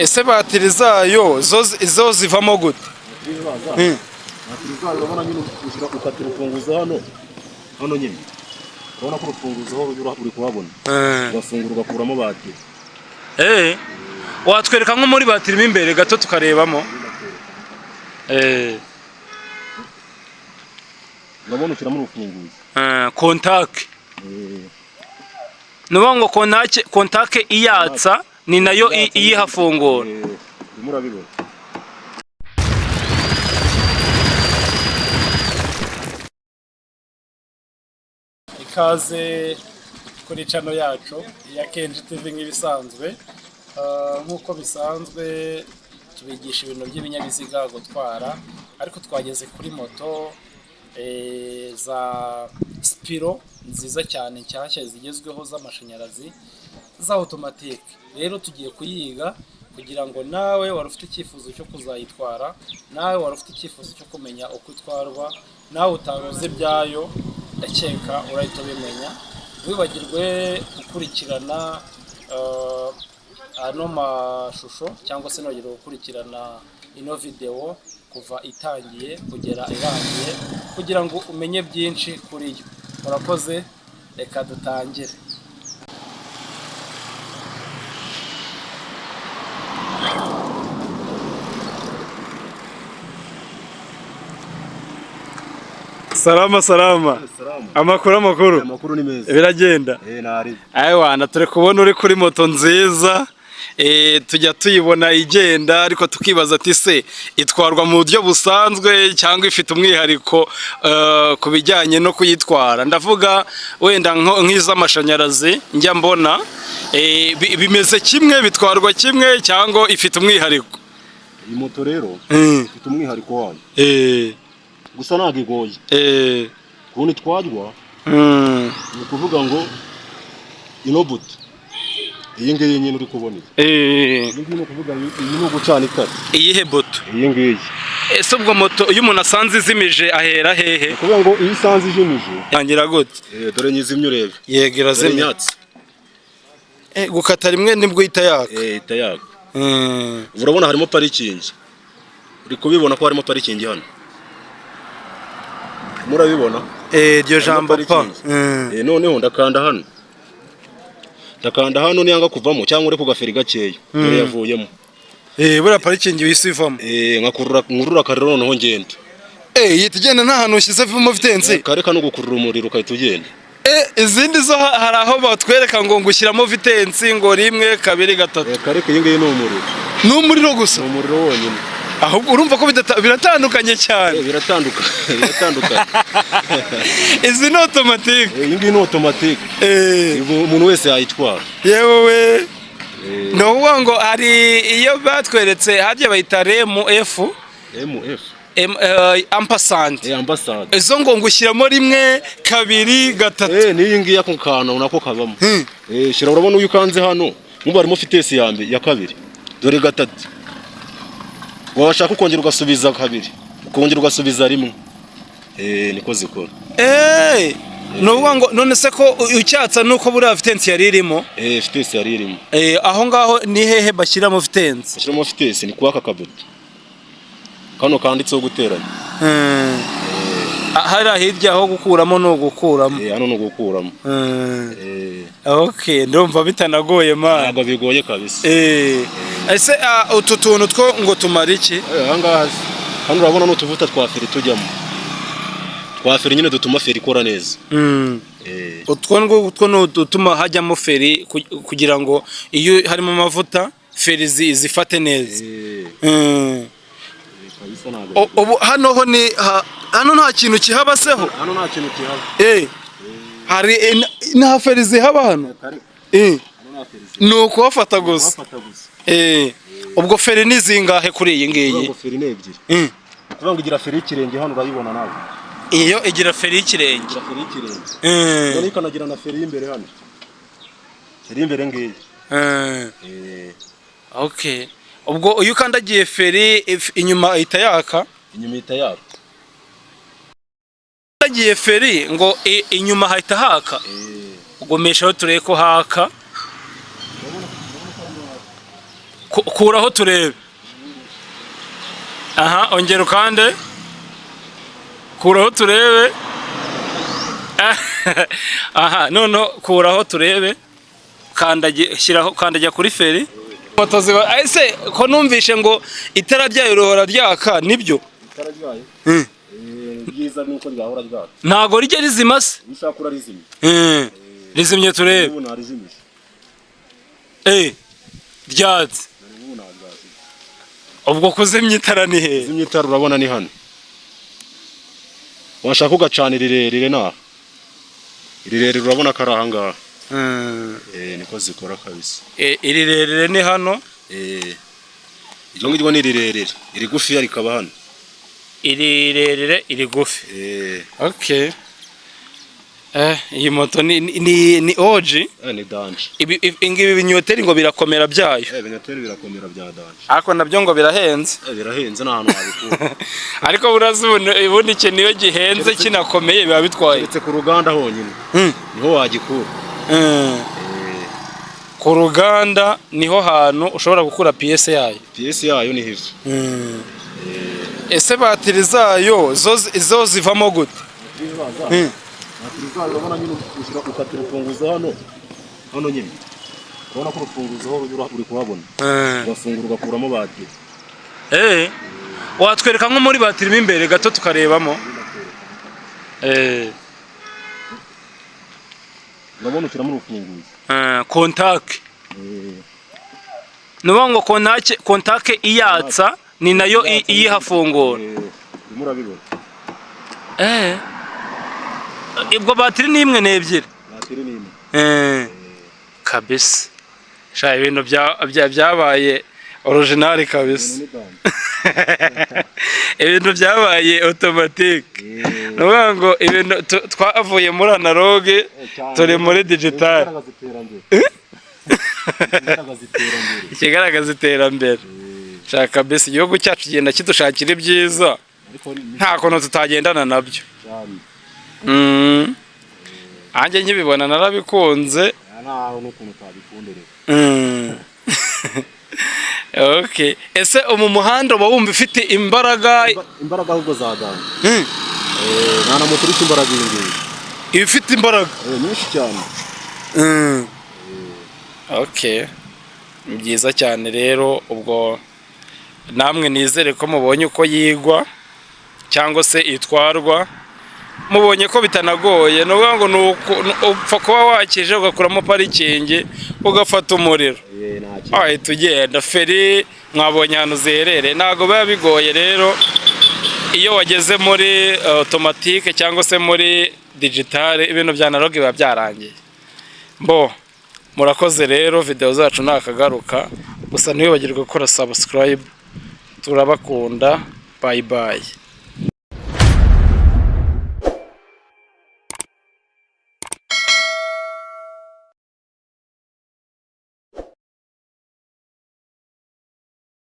ese batiri zayo zo zivamo gute? batiri zayo urabona nyine ushyira ukatira ufunguzo hano nyine urabona ko urufunguzo uri kuhabona ugafungura ugakuramo batiri. Watwereka nko muri batiri mo imbere gato tukarebamo. urabona ushyiramo urufunguzo kontake. Nuba ngo kontake iyatsa ni nayo iyihafungura. murabibona. Ikaze kuri channel yacu ya Kenji TV nk'ibisanzwe. Nk'uko bisanzwe tubigisha ibintu by'ibinyabiziga gutwara, ariko twageze kuri moto za Spiro nziza cyane nshyashya zigezweho z'amashanyarazi za automatique. Rero tugiye kuyiga kugira ngo nawe wari ufite icyifuzo cyo kuzayitwara, nawe wari ufite icyifuzo cyo kumenya uko itwarwa, nawe utaroze byayo, ndakeka urahita ubimenya. Wibagirwe gukurikirana ano mashusho cyangwa se nogere gukurikirana ino video kuva itangiye kugera irangiye kugira ngo umenye byinshi kuri yo. Murakoze, reka dutangire. Salama. Amakuru ni meza. Biragenda. Nari. Wana turi kubona uri kuri moto nziza. Tujya tuyibona igenda ariko tukibaza ati se itwarwa mu buryo busanzwe cyangwa ifite umwihariko kubijyanye no kuyitwara. Ndavuga wenda nk'iz'amashanyarazi njya mbona bimeze kimwe, bitwarwa kimwe cyangwa ifite umwihariko. Iyi moto rero ifite umwihariko wayo. Gusa ntabwo igoye. Kubona itwarwa ni ukuvuga ngo ino buto iyi ngiyi nyine uri kubona. Iyi ngiyi ni ukuvuga iyi ni ugucana itara. Iyihe buto? Iyi ngiyi. Ese ubwo moto iyo umuntu asanze izimije ahera hehe? Kuvuga ngo iyo isanze ijimije yangira gute? Dore nyizimye urebe. Yego irazimye. Gukata rimwe nibwo ihita yaka. Ihita yaka. Urabona harimo parikingi. Uri kubibona ko harimo parikingi hano. Murabibona? Iryo jambo pa. Noneho ndakanda hano. Ndakanda hano niyanga kuvamo cyangwa uri ku gaferi gakeya. Dore yavuyemo. Bura parikingi wisivamo. Nkurura kare noneho ngenda. Yitigenda nta hantu ushyize vimo vitensi. Kareka no gukurura umuriro ukahita ugenda. Izindi zo hari aho batwereka ngo ngushyiramo vitensi ngo 1 2 3. Kareka iyi ngiyi ni umuriro. Ni umuriro gusa. Ni umuriro wonyine. Ahubwo urumva ko biratandukanye cyane. Biratandukanye. Izi ni automatique. Iyi ngiyi ni automatique. Umuntu wese yayitwara. Yewe. No wango ari iyo batweretse harya bayita MF. Ampersand. Ampersand. Izo ngo ngushyiramo 1 2 3. Niyi ngiyi ako kana unako kabamo. Shira urabona uyu kanze hano. Muba arimo fitesi ya kabiri. Dore gatatu. Washaka ukongera ugasubiza kabiri. Ukongera ugasubiza 1. Niko zikora. No ngo none se ko ucyatsa nuko buri fitesi yari irimo? Fitesi yari irimo. Aho ngaho ni hehe bashyiramo fitesi? Bashyiramo fitesi ni kwaka kabuto. Kano kanditseho guteranya. Hari hirya aho gukuramo no gukuramo. Hano no gukuramo. Okay, ndumva bitanagoye man. Ntabwo bigoye kabisa. Ese utu tuntu two ngo tumara iki? Ahangaha hano urabona n'utuvuta twa feri tujyamo. Twa feri nyine dutuma feri ikora neza. Utwo no dutuma hajyamo feri kugira ngo iyo harimo amavuta feri zifate neza. Ubu hano ho ni hano nta kintu kihabaseho. Hano nta kintu kihaba. Hari nta feri zihaba hano. Nuko wafata gusa. Ubwo feri ni zingahe kuri iyi ngiyi? Ubwo feri ni ebyiri. Kuvuga ngo igira feri y'ikirenge hano urayibona nawe. Iyo igira feri y'ikirenge. Igira feri y'ikirenge. None ikanagira na feri y'imbere hano. Feri y'imbere ngiyi. Okay. Ubwo uyu kandagiye feri inyuma ihita yaka. Inyuma ihita yaka. Kandagiye feri ngo inyuma hahita haka. Ugomeshaho tureko haka. kuraho turebe. Aha, ongera ukande. Kuraho turebe. Aha, none kuraho turebe. Kandagira kuri feri. Moto ziba ese ko numvishe ngo itara ryayo rohora ryaka nibyo? Itara ryayo? Byiza nuko ryahora ryaka. Ntago rijya rizima se? Bishakura rizimye. Rizimye turebe. Ubu narizimije. Ryatse. Ubwo kuzimya itara ni he? Kuzimya itara urabona ni hano. Washaka ugacana irirerire naho. Irirerire urabona ko ari aha ngaha. Niko zikora kabisa. Irirerire ni hano? Iryo ngiryo ni irirerire. Iri gufi rikaba hano. Irirerire iri gufi. Okay. Iyi moto ni oji? Ni danje. Ibi binyoteri ngo birakomera byayo. Ibinyoteri birakomera bya danje. Ariko nabyo ngo birahenze. Birahenze n'ahantu wabikura. Ariko ubundi ikintu iyo gihenze kinakomeye biba bitwaye. Uretse ku ruganda honyine. Niho wagikura. Ku ruganda niho hantu ushobora gukura piyese yayo. Piyese yayo ni hivi. Ese batiri zayo zo zivamo gute? Batiri zayo urabona nyine ushyira ukatira urufunguzo hano nyine. Urabona ko urufunguzo uri kuhabona. Ugafungura ugakuramo batiri. Watwereka nko muri batiri imbere gato tukarebamo. Urabona ushyiramo urufunguzo. Kontake. Nuba ngo kontake iyatsa ni nayo iyihafungura. Murabibona. Ibwo batiri ni imwe n'ebyiri. Batiri ni imwe. Kabisa. Sha ibintu byabaye original kabisa. Ibintu byabaye automatic. Nuba ngo ibintu twavuye muri analogue turi muri digital. Ikigaragaza iterambere. Shaka kabisa igihugu cyacu kigenda kidushakira ibyiza. Nta kuntu tutagendana nabyo. Anje nkibibona narabikunze. Naho n'ukuntu tabikundere. Okay. Ese mu muhanda uba wumva ifite imbaraga ahubwo zadanga. Nta na moto iri imbaraga y'ingiyi. Ifite imbaraga nyinshi cyane. Okay. Ni byiza cyane rero ubwo namwe nizere ko mubonye uko yigwa cyangwa se itwarwa. Mubonye ko bitanagoye no ngo upfa kuba wakije ugakuramo parikingi ugafata umuriro. Tugenda feri mwabonye hano ziherere ntago biba bigoye rero iyo wageze muri automatique cyangwa se muri digital ibintu bya analogue biba byarangiye. Murakoze rero video zacu nakagaruka gusa ntiwibagirwe gukora subscribe. Turabakunda. Bye bye.